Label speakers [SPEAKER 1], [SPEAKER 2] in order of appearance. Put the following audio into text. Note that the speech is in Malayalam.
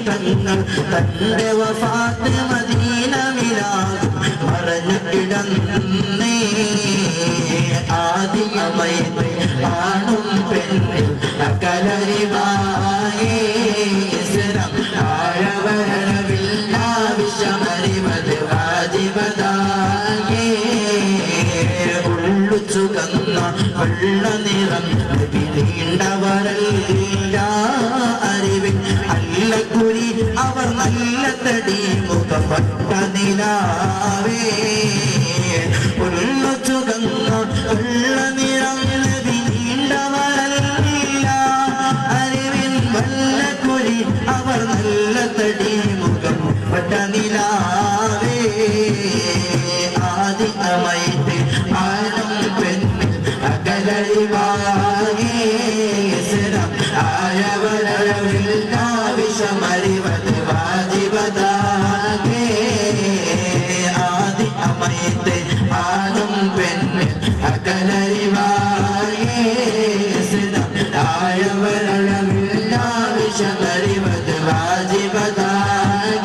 [SPEAKER 1] തങ്ങൾ തന്റെ വഫാത്ത് മദീന മിലാദ് മറഞ്ഞു കിടന്നേ ആദിയമയത്തെ ആണും പെണ്ണും അകലരിവായേ ഇസ്ലാം ആഴവരവില്ലാവിശമറിവത് വാജിബദായേ ഉള്ളു ചുകന്ന വെള്ള നിറം നീണ്ടവരല്ല അറിവിൻ അല്ലക്കുരി അവർ നല്ല തടി മുഖപ്പെട്ട നിലാവേ ഉള്ളു ചുകന്ന വെള്ള നിറം നീണ്ടവരല്ല അറിവിൻ വല്ലക്കുരി അവർ നല്ല തടി മുഖപ്പെട്ട നിലാവേ ആദി അമൈത്ത് ആനം പെണ്ണ് അകലരിവായേ ഇസ്ലാം ആയവരവില്ലാവിശമറിവത് വാജിബദായേ ആദി അമൈത്ത് ആനം പെണ്ണ് അകലരിവായേ ഇസ്ലാം ആയവരവില്ലാവിശമറിവത് വാജിബദായേ